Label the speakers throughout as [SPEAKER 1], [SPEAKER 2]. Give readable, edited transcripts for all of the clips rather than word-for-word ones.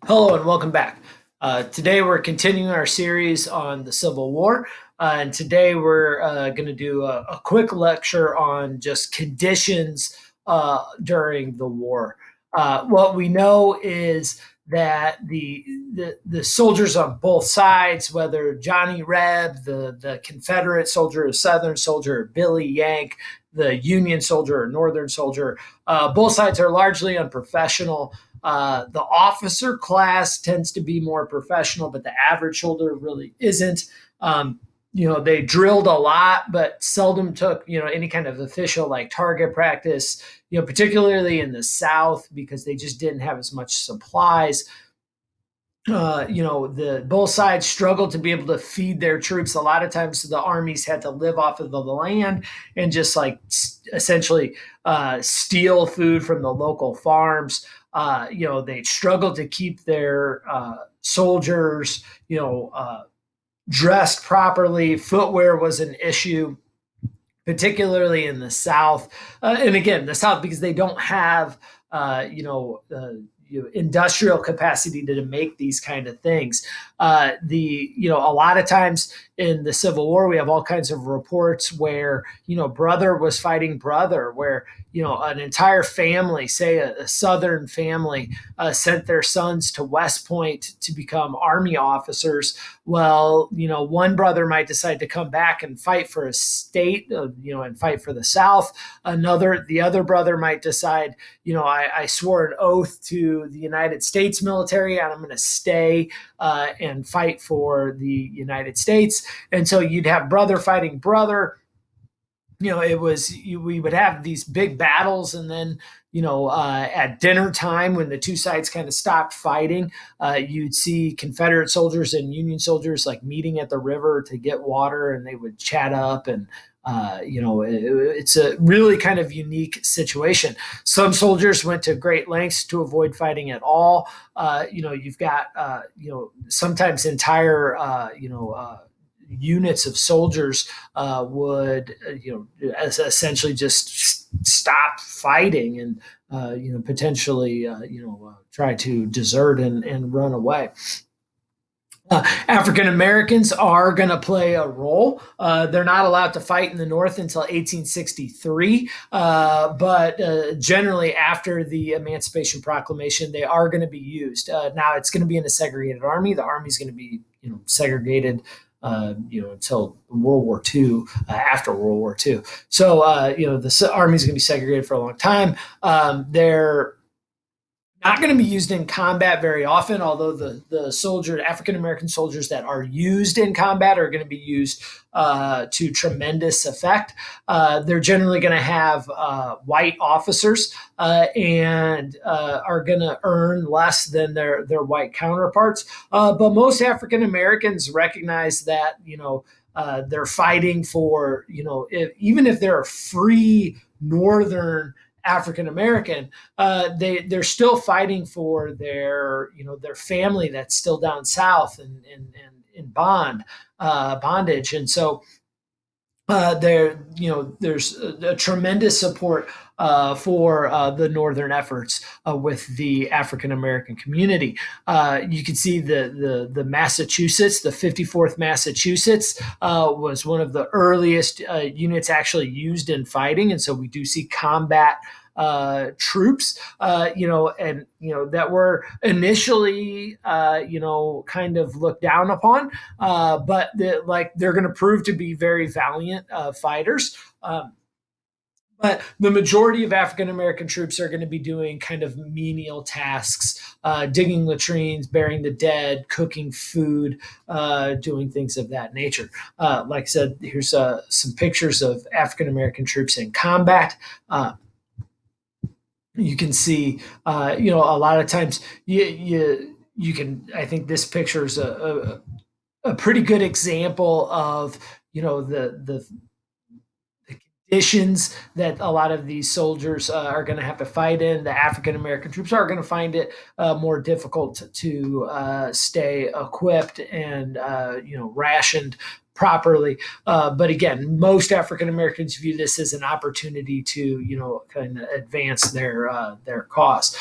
[SPEAKER 1] Hello and welcome back. Today we're continuing our series on the Civil War, and today we're going to do a quick lecture on just conditions during the war. What we know is that the soldiers on both sides, whether Johnny Reb, the Confederate soldier, a Southern soldier, Billy Yank, the Union soldier or Northern soldier, both sides are largely unprofessional. The officer class tends to be more professional, but the average soldier really isn't. They drilled a lot, but seldom took, any kind of official like target practice, particularly in the South because they just didn't have as much supplies. The both sides struggled to be able to feed their troops. A lot of times the armies had to live off of the land and just like essentially steal food from the local farms. They struggled to keep their soldiers, dressed properly. Footwear was an issue, particularly in the South. And again, the South, because they don't have, industrial capacity to make these kind of things. A lot of times in the Civil War, we have all kinds of reports where, brother was fighting brother, where, an entire family, say a Southern family, sent their sons to West Point to become Army officers. Well, one brother might decide to come back and fight for a state, and fight for the South. The other brother might decide, I swore an oath to the United States military and I'm going to stay and fight for the United States. And so you'd have brother fighting brother. We would have these big battles, and then at dinner time when the two sides kind of stopped fighting, you'd see Confederate soldiers and Union soldiers like meeting at the river to get water, and they would chat up. And it's a really kind of unique situation. Some soldiers went to great lengths to avoid fighting at all. You've got sometimes entire units of soldiers would essentially just stop fighting and potentially try to desert and run away. African Americans are going to play a role. They're not allowed to fight in the North until 1863, but generally after the Emancipation Proclamation, they are going to be used. Now it's going to be in a segregated army. The army is going to be segregated until World War II, after World War II. So, the army is going to be segregated for a long time. They're not going to be used in combat very often, although the African American soldiers that are used in combat are going to be used to tremendous effect. They're generally going to have white officers and are going to earn less than their white counterparts. But most African Americans recognize that they're fighting for even if they're a free Northern African American, they're still fighting for their family that's still down south and in bondage, and so there's a tremendous support for the northern efforts with the African American community. You can see the Massachusetts, the 54th Massachusetts was one of the earliest units actually used in fighting, and so we do see combat troops, that were initially, kind of looked down upon, but they're going to prove to be very valiant fighters. But the majority of African American troops are going to be doing kind of menial tasks, digging latrines, burying the dead, cooking food, doing things of that nature. Like I said, here's some pictures of African American troops in combat. You can see, a lot of times you can. I think this picture is a pretty good example of the conditions that a lot of these soldiers are going to have to fight in. The African American troops are going to find it more difficult to stay equipped and rationed properly. But again, most African Americans view this as an opportunity to, kind of advance their cause.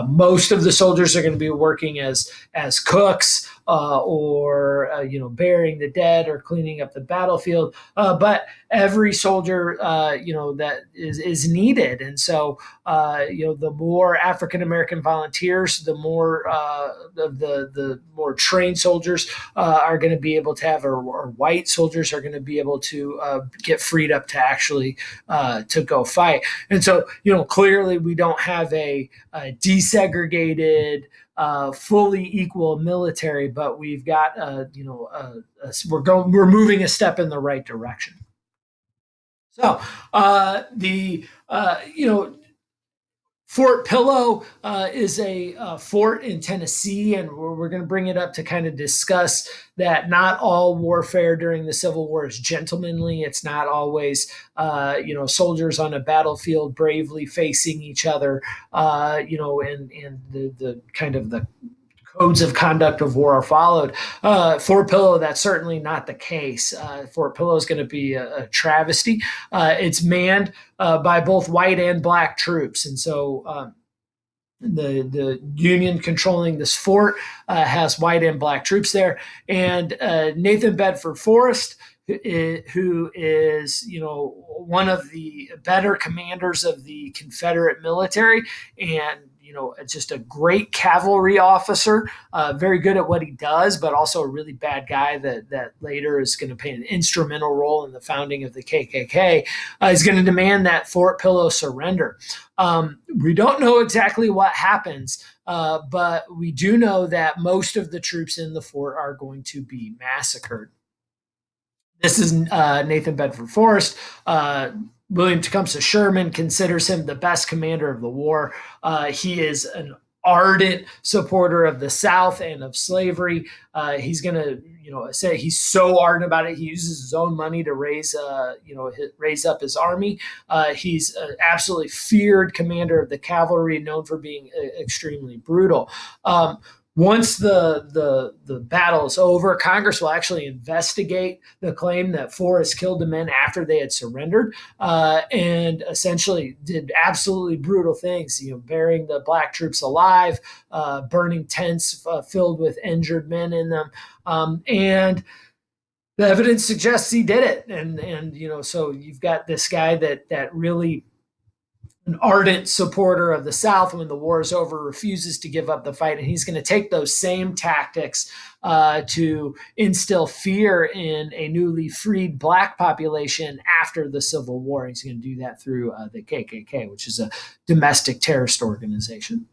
[SPEAKER 1] Most of the soldiers are going to be working as cooks, or burying the dead or cleaning up the battlefield. But every soldier, that is needed, and so the more African American volunteers, the more of the more trained soldiers are going to be able to have, or white soldiers are going to be able to get freed up to actually to go fight. And so, clearly we don't have a desegregated, fully equal military, but we've got, we're moving a step in the right direction. So the Fort Pillow is a fort in Tennessee, and we're going to bring it up to kind of discuss that not all warfare during the Civil War is gentlemanly. It's not always, soldiers on a battlefield bravely facing each other, and the kind of the codes of conduct of war are followed. Fort Pillow, that's certainly not the case. Fort Pillow is going to be a travesty. It's manned by both white and black troops, and so the Union controlling this fort has white and black troops there. And Nathan Bedford Forrest, who is one of the better commanders of the Confederate military, and just a great cavalry officer, very good at what he does, but also a really bad guy that later is going to play an instrumental role in the founding of the KKK, is going to demand that Fort Pillow surrender. We don't know exactly what happens, but we do know that most of the troops in the fort are going to be massacred. This is Nathan Bedford Forrest. William Tecumseh Sherman considers him the best commander of the war. He is an ardent supporter of the South and of slavery. He's going to, say he's so ardent about it. He uses his own money to raise up his army. He's an absolutely feared commander of the cavalry, known for being extremely brutal. Once the battle is over, Congress will actually investigate the claim that Forrest killed the men after they had surrendered, and essentially did absolutely brutal things, burying the black troops alive, burning tents filled with injured men in them. And the evidence suggests he did it. And so you've got this guy that really an ardent supporter of the South, when the war is over, refuses to give up the fight. And he's going to take those same tactics to instill fear in a newly freed black population after the Civil War. He's going to do that through the KKK, which is a domestic terrorist organization.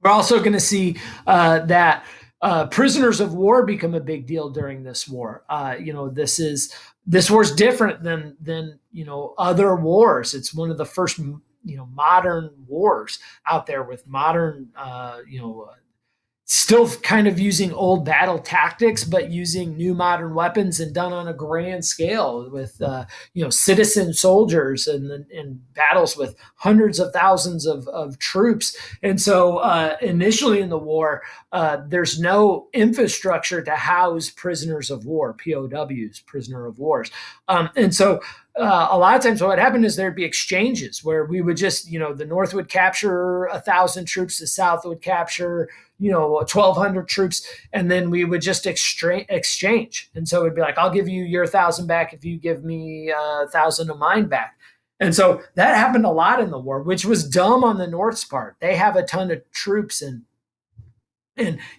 [SPEAKER 1] We're also going to see that prisoners of war become a big deal during this war. This war's different than other wars. It's one of the first modern wars out there, with modern still kind of using old battle tactics, but using new modern weapons, and done on a grand scale with citizen soldiers, and battles with hundreds of thousands of troops. And so initially in the war, there's no infrastructure to house prisoners of war, POWs, prisoner of wars. And so a lot of times what would happen is there'd be exchanges where we would just, the North would capture 1,000 troops, the South would capture 1,200 troops, and then we would just exchange. And so it'd be like, I'll give you your 1,000 back if you give me 1,000 of mine back. And so that happened a lot in the war, which was dumb on the North's part. They have a ton of troops, and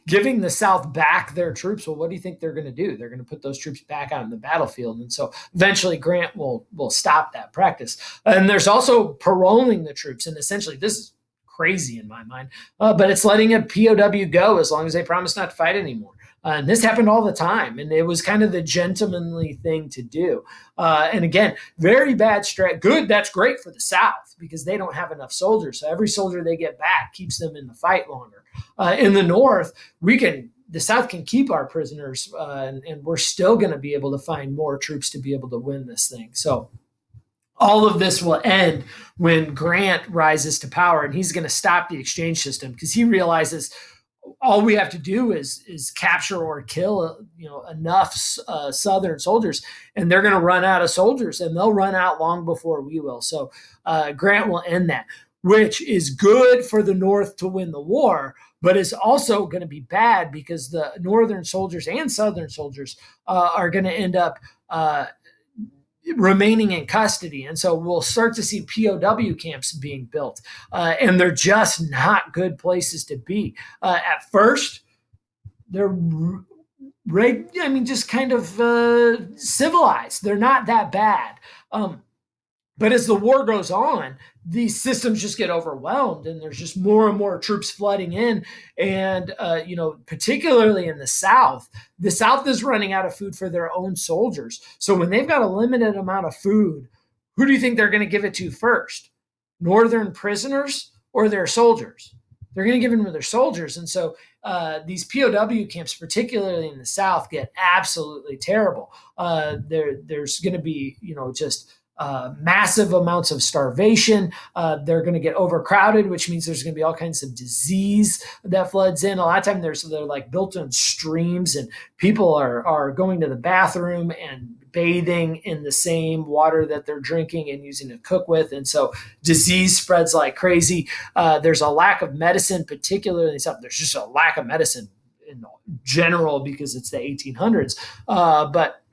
[SPEAKER 1] giving the South back their troops, well, what do you think they're going to do? They're going to put those troops back out in the battlefield. And so eventually Grant will stop that practice. And there's also paroling the troops. And essentially, this is crazy in my mind, but it's letting a POW go as long as they promise not to fight anymore. And this happened all the time, and it was kind of the gentlemanly thing to do. And again, very bad strat. Good, that's great for the South because they don't have enough soldiers. So every soldier they get back keeps them in the fight longer. In the North, the South can keep our prisoners, and we're still going to be able to find more troops to be able to win this thing. So all of this will end when Grant rises to power, and he's going to stop the exchange system because he realizes all we have to do is capture or kill enough Southern soldiers, and they're going to run out of soldiers, and they'll run out long before we will. So Grant will end that, which is good for the North to win the war, but is also going to be bad because the Northern soldiers and Southern soldiers are going to end up remaining in custody. And so we'll start to see POW camps being built. And they're just not good places to be. At first, they're just kind of civilized. They're not that bad. But as the war goes on, these systems just get overwhelmed, and there's just more and more troops flooding in. And particularly in the South is running out of food for their own soldiers. So when they've got a limited amount of food, who do you think they're going to give it to first? Northern prisoners or their soldiers? They're going to give them to their soldiers. And so these POW camps, particularly in the South, get absolutely terrible. There's going to be, just massive amounts of starvation. They're going to get overcrowded, which means there's going to be all kinds of disease that floods in. A lot of times they're like built on streams, and people are going to the bathroom and bathing in the same water that they're drinking and using to cook with. And so disease spreads like crazy. There's a lack of medicine, particularly in South. There's just a lack of medicine in general because it's the 1800s. But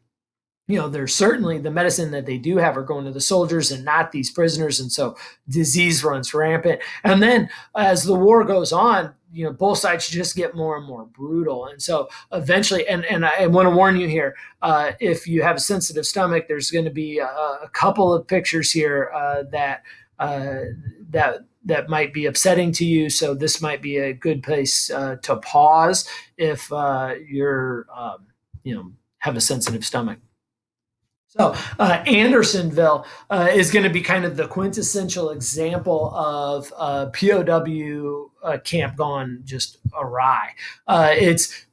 [SPEAKER 1] there's certainly the medicine that they do have are going to the soldiers and not these prisoners. And so disease runs rampant. And then as the war goes on, both sides just get more and more brutal. And so eventually, and I want to warn you here, if you have a sensitive stomach, there's going to be a couple of pictures here that might be upsetting to you. So this might be a good place to pause if you're, have a sensitive stomach. So Andersonville is going to be kind of the quintessential example of POW camp gone just awry. It's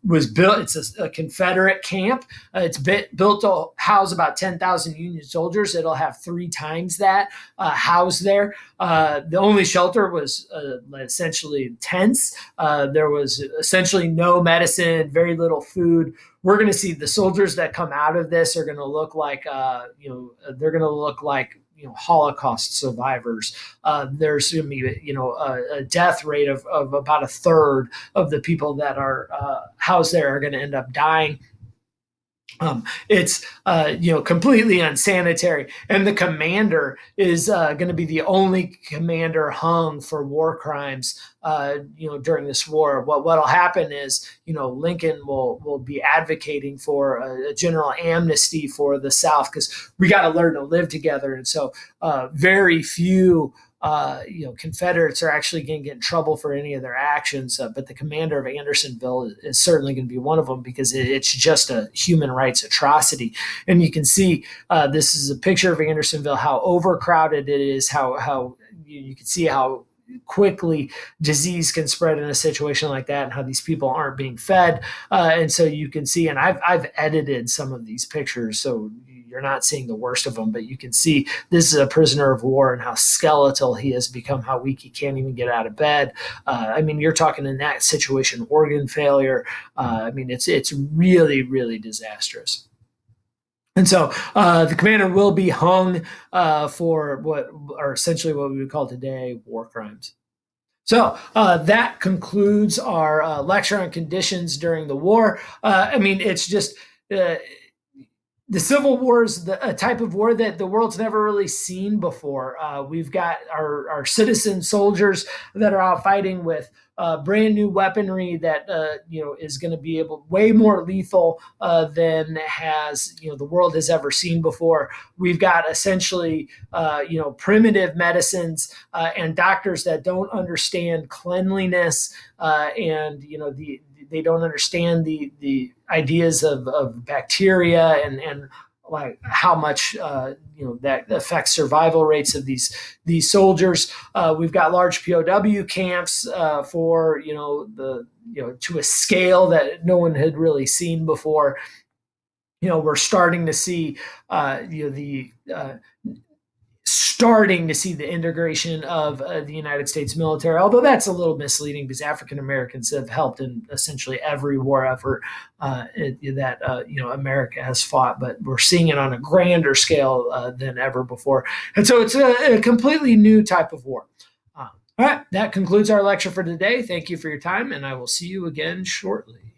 [SPEAKER 1] a Confederate camp. It's built to house about 10,000 Union soldiers. It'll have 3 times that housed there. The only shelter was essentially tents. There was essentially no medicine, very little food. We're going to see the soldiers that come out of this are going to look like, they're going to look like, Holocaust survivors. There's going to be, a death rate of about 1/3 of the people that are housed there are going to end up dying. It's completely unsanitary, and the commander is going to be the only commander hung for war crimes. During this war, what'll happen is Lincoln will be advocating for a general amnesty for the South because we got to learn to live together, and so very few Confederates are actually going to get in trouble for any of their actions. But the commander of Andersonville is certainly going to be one of them because it's just a human rights atrocity. And you can see this is a picture of Andersonville, how overcrowded it is, how you can see how quickly disease can spread in a situation like that, and how these people aren't being fed. And so you can see, and I've edited some of these pictures, so you're not seeing the worst of them, but you can see this is a prisoner of war and how skeletal he has become, how weak he can't even get out of bed. You're talking in that situation, organ failure. It's really, really disastrous. And so the commander will be hung for what are essentially what we would call today war crimes. So that concludes our lecture on conditions during the war. It's just the Civil War is a type of war that the world's never really seen before. We've got our citizen soldiers that are out fighting with brand new weaponry that is going to be way more lethal than the world has ever seen before. We've got essentially primitive medicines and doctors that don't understand cleanliness and they don't understand the ideas of bacteria and like how much that affects survival rates of these soldiers. We've got large POW camps for to a scale that no one had really seen before. We're starting to see starting to see the integration of the United States military, although that's a little misleading because African Americans have helped in essentially every war effort that America has fought, but we're seeing it on a grander scale than ever before, and so it's a completely new type of war. All right, that concludes our lecture for today. Thank you for your time, and I will see you again shortly.